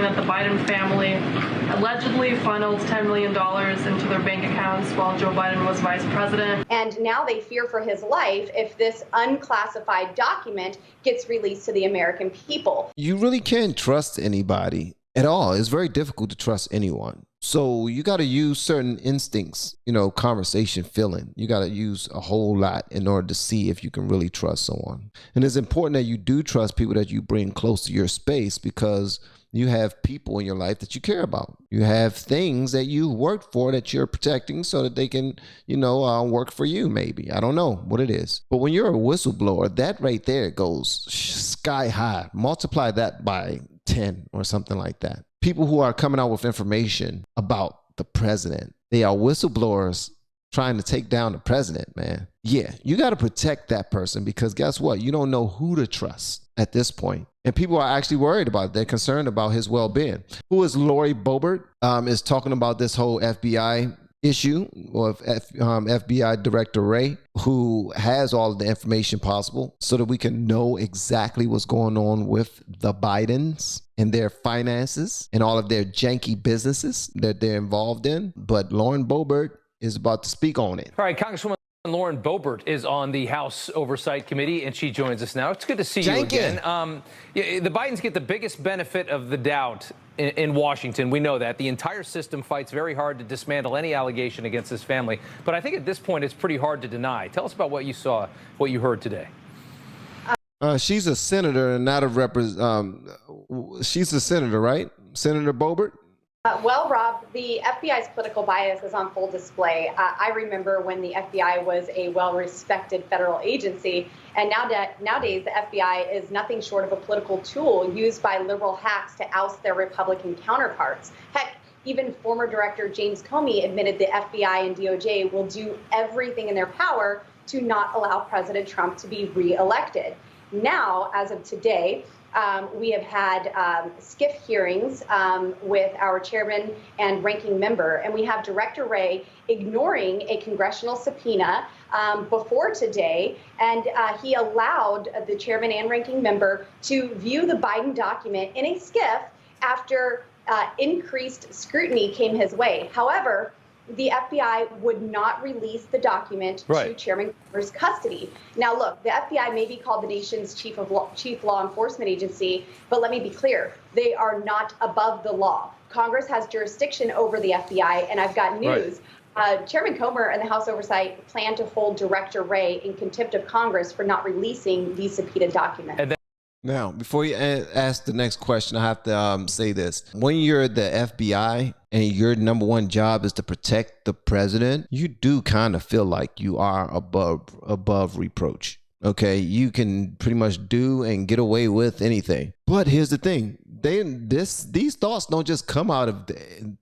that the Biden family allegedly funneled $10 million into their bank accounts while Joe Biden was vice president. And now they fear for his life if this unclassified document gets released to the American people. You really can't trust anybody at all. It's very difficult to trust anyone. So you got to use certain instincts, conversation, feeling. You got to use a whole lot in order to see if you can really trust someone. And it's important that you do trust people that you bring close to your space, because you have people in your life that you care about. You have things that you worked for that you're protecting so that they can, work for you maybe. I don't know what it is. But when you're a whistleblower, that right there goes sky high. Multiply that by 10 or something like that. People who are coming out with information about the president, they are whistleblowers trying to take down the president, man. Yeah, you got to protect that person, because guess what? You don't know who to trust at this point. And people are actually worried about it. They're concerned about his well-being. Who is Lori Boebert? Is talking about this whole FBI issue, or FBI Director Wray, who has all of the information possible so that we can know exactly what's going on with the Bidens and their finances and all of their janky businesses that they're involved in. But Lauren Boebert is about to speak on it. All right, Congresswoman Lauren Boebert is on the House Oversight Committee, and she joins us now. It's good to see you again. The Bidens get the biggest benefit of the doubt in Washington. We know that. The entire system fights very hard to dismantle any allegation against this family. But I think at this point, it's pretty hard to deny. Tell us about what you saw, what you heard today. She's a senator and not a she's a senator, right? Senator Boebert? Well, Rob, the FBI's political bias is on full display. I remember when the FBI was a well-respected federal agency, and nowadays the FBI is nothing short of a political tool used by liberal hacks to oust their Republican counterparts. Heck, even former Director James Comey admitted the FBI and DOJ will do everything in their power to not allow President Trump to be reelected. Now, as of today, we have had SCIF hearings with our chairman and ranking member, and we have Director Wray ignoring a congressional subpoena before today, and he allowed the chairman and ranking member to view the Biden document in a SCIF after increased scrutiny came his way. However, the FBI would not release the document to Chairman Comer's custody. Now, look, the FBI may be called the nation's chief law enforcement agency, but let me be clear, they are not above the law. Congress has jurisdiction over the FBI, and I've got news. Chairman Comer and the House Oversight plan to hold Director Wray in contempt of Congress for not releasing these subpoenaed documents. Now, before you ask the next question, I have to say this. When you're the FBI and your number one job is to protect the president, you do kind of feel like you are above reproach. Okay, you can pretty much do and get away with anything. But here's the thing. These thoughts don't just come out of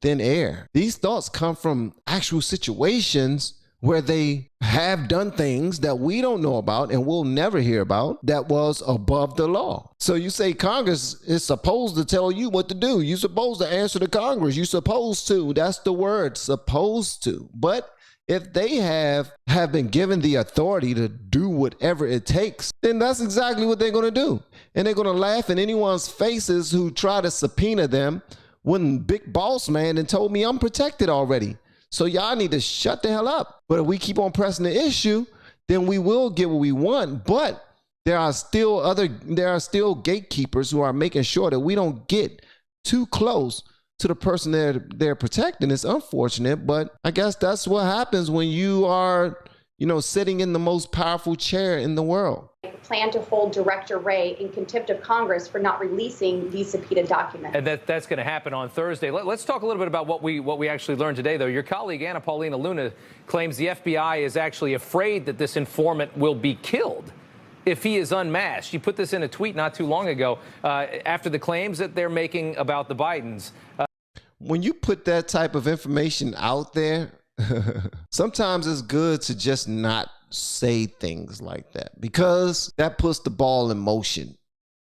thin air. These thoughts come from actual situations where they have done things that we don't know about and we'll never hear about that was above the law. So you say Congress is supposed to tell you what to do. You're supposed to answer to Congress. You're supposed to. That's the word, supposed to. But if they have been given the authority to do whatever it takes, then that's exactly what they're going to do. And they're going to laugh in anyone's faces who try to subpoena them when Big Boss Man and told me I'm protected already. So y'all need to shut the hell up. But if we keep on pressing the issue, then we will get what we want. But there are still gatekeepers who are making sure that we don't get too close to the person they're protecting. It's unfortunate, but I guess that's what happens when you are, sitting in the most powerful chair in the world. Plan to hold Director Wray in contempt of Congress for not releasing these subpoenaed documents. And that's going to happen on Thursday. Let's talk a little bit about what we actually learned today, though. Your colleague, Anna Paulina Luna, claims the FBI is actually afraid that this informant will be killed if he is unmasked. You put this in a tweet not too long ago after the claims that they're making about the Bidens. When you put that type of information out there, sometimes it's good to just not say things like that, because that puts the ball in motion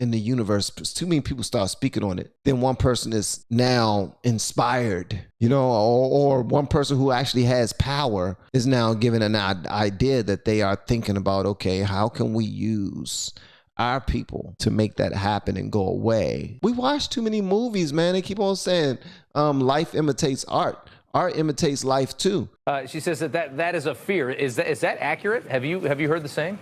in the universe. Too many people start speaking on it. Then one person is now inspired, or one person who actually has power is now given an idea that they are thinking about, okay, how can we use our people to make that happen and go away. We watch too many movies, man. They keep on saying life imitates art. Art imitates life too. She says that is a fear. Is that accurate? Have you heard the same?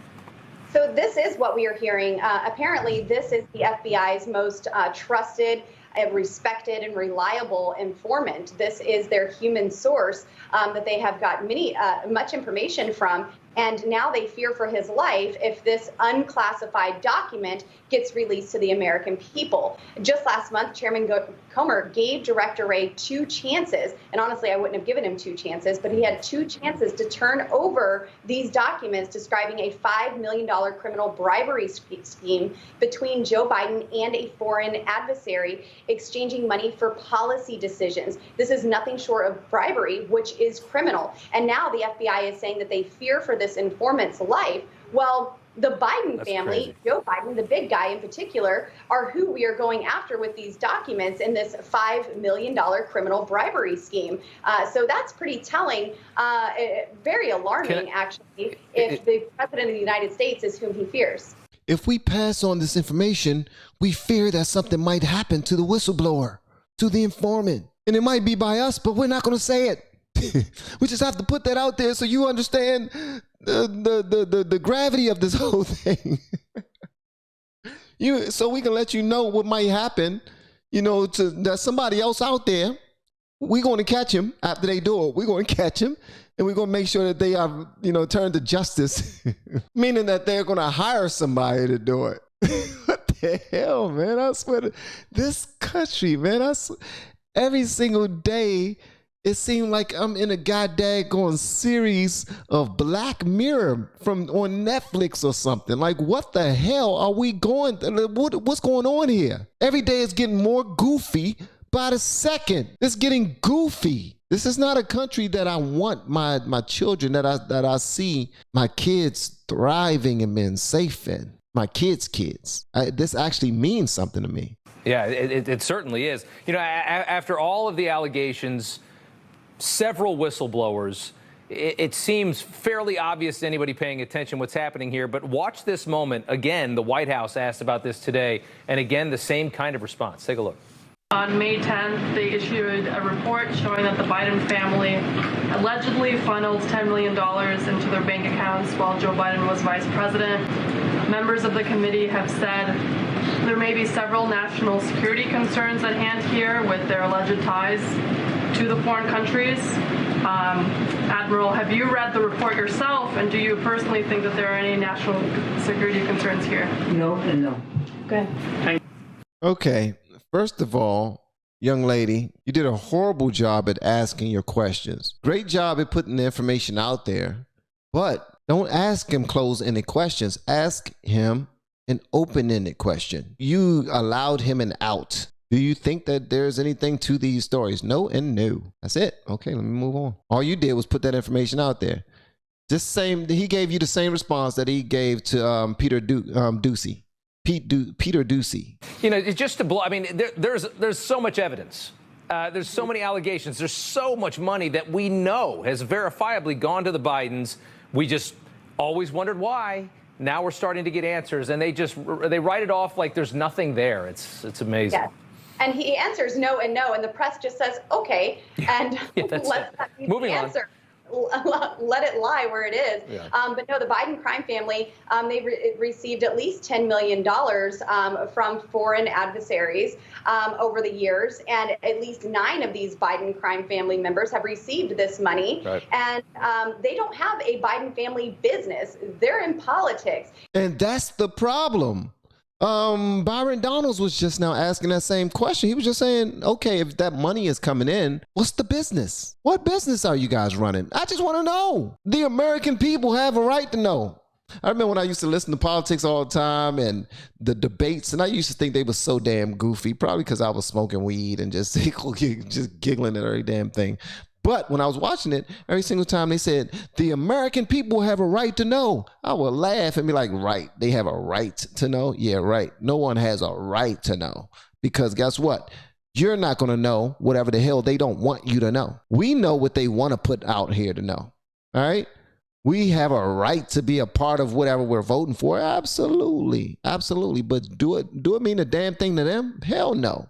So this is what we are hearing. Apparently, this is the FBI's most trusted, respected, and reliable informant. This is their human source that they have got much information from. And now they fear for his life if this unclassified document gets released to the American people. Just last month, Chairman Comer gave Director Wray 2 chances. And honestly, I wouldn't have given him 2 chances, but he had 2 chances to turn over these documents describing a $5 million criminal bribery scheme between Joe Biden and a foreign adversary, exchanging money for policy decisions. This is nothing short of bribery, which is criminal. And now the FBI is saying that they fear for this informant's life. Well, the Biden family, crazy. Joe Biden, the big guy in particular, are who we are going after with these documents in this $5 million criminal bribery scheme. So that's pretty telling, very alarming, actually, if the president of the United States is whom he fears. If we pass on this information, we fear that something might happen to the whistleblower, to the informant. And it might be by us, but we're not going to say it. We just have to put that out there so you understand the gravity of this whole thing. So we can let you know what might happen, there's somebody else out there. We're going to catch him after they do it. We're going to catch him, and we're going to make sure that they are, turned to justice, meaning that they're going to hire somebody to do it. What the hell, man? I swear this country, man, every single day, it seemed like I'm in a goddamn series of Black Mirror on Netflix or something. Like, what the hell are we what's going on here? Every day it's getting more goofy by the second. It's getting goofy. This is not a country that I want my children, that I see my kids thriving and being safe in. My kids. This actually means something to me. Yeah, it certainly is. After all of the allegations, several whistleblowers, it seems fairly obvious to anybody paying attention what's happening here. But watch this moment. Again, the White House asked about this today. And again, the same kind of response. Take a look. On May 10th, they issued a report showing that the Biden family allegedly funneled $10 million into their bank accounts while Joe Biden was vice president. Members of the committee have said there may be several national security concerns at hand here with their alleged ties to the foreign countries. Admiral, have you read the report yourself, and do you personally think that there are any national security concerns here? No and no. Okay. Okay. First of all, young lady, you did a horrible job at asking your questions. Great job at putting the information out there, but don't ask him closed-ended questions. Ask him an open-ended question. You allowed him an out. Do you think that there's anything to these stories? No and no. That's it. Okay, let me move on. All you did was put that information out there. He gave you the same response that he gave to Peter Doocy. Peter Doocy. It's just to blow. I mean, there's so much evidence. There's so many allegations. There's so much money that we know has verifiably gone to the Bidens. We just always wondered why. Now we're starting to get answers, and they write it off like there's nothing there. It's amazing. Yes. And he answers no and no, and the press just says, okay, and let's not be the answer. Let it lie where it is. Yeah. But no, the Biden crime family, they received at least $10 million from foreign adversaries over the years. And at least 9 of these Biden crime family members have received this money. Right. And they don't have a Biden family business. They're in politics. And that's the problem. Byron Donalds was just now asking that same question. He was just saying, okay, if that money is coming in, what's the business? What business are you guys running? I just want to know. The American people have a right to know. I remember when I used to listen to politics all the time and the debates, and I used to think they were so damn goofy, probably because I was smoking weed and just giggling at every damn thing. But when I was watching it, every single time they said, the American people have a right to know, I would laugh and be like, right, they have a right to know? Yeah, right. No one has a right to know. Because guess what? You're not going to know whatever the hell they don't want you to know. We know what they want to put out here to know. All right? We have a right to be a part of whatever we're voting for. Absolutely. Absolutely. But do it mean a damn thing to them? Hell no.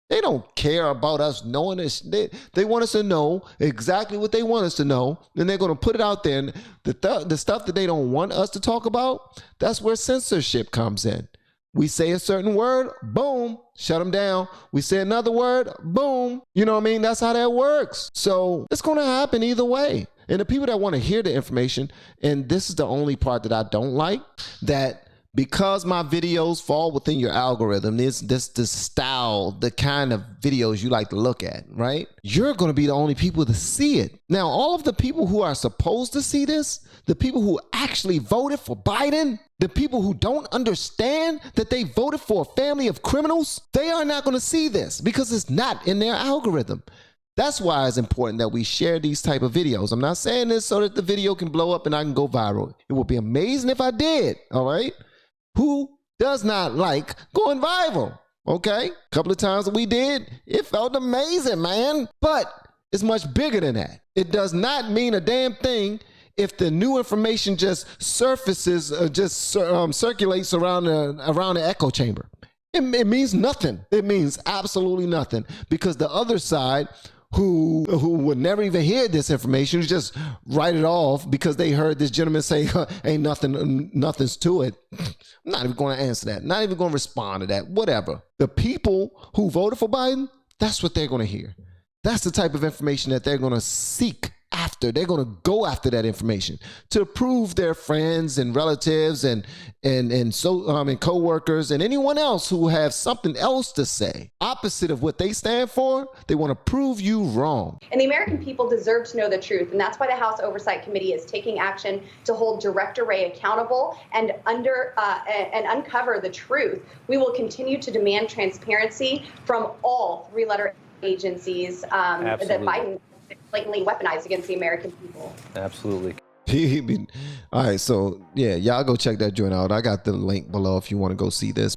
They don't care about us knowing this. They want us to know exactly what they want us to know. And they're going to put it out there. And the stuff that they don't want us to talk about, that's where censorship comes in. We say a certain word, boom, shut them down. We say another word, boom. You know what I mean? That's how that works. So it's going to happen either way. And the people that want to hear the information, and this is the only part that I don't like, that because my videos fall within your algorithm, this style, the kind of videos you like to look at, right? You're going to be the only people to see it. Now, all of the people who are supposed to see this, the people who actually voted for Biden, the people who don't understand that they voted for a family of criminals, they are not going to see this because it's not in their algorithm. That's why it's important that we share these type of videos. I'm not saying this so that the video can blow up and I can go viral. It would be amazing if I did, all right? Who does not like going viral? Okay, a couple of times that we did, it felt amazing, man. But it's much bigger than that. It does not mean a damn thing if the new information just surfaces, circulates around the echo chamber. It means nothing. It means absolutely nothing, because the other side, who would never even hear this information, just write it off because they heard this gentleman say, ain't nothing's to it. I'm not even going to answer that. Not even going to respond to that. Whatever. The people who voted for Biden, that's what they're going to hear. That's the type of information that they're going to seek after. They're going to go after that information to prove their friends and relatives and coworkers and anyone else who have something else to say opposite of what they stand for. They want to prove you wrong. And the American people deserve to know the truth, and that's why the House Oversight Committee is taking action to hold Director Wray accountable and uncover the truth. We will continue to demand transparency from all three-letter agencies that Biden blatantly weaponized against the American people. Absolutely. All right, so yeah, y'all go check that joint out. I got the link below if you want to go see this.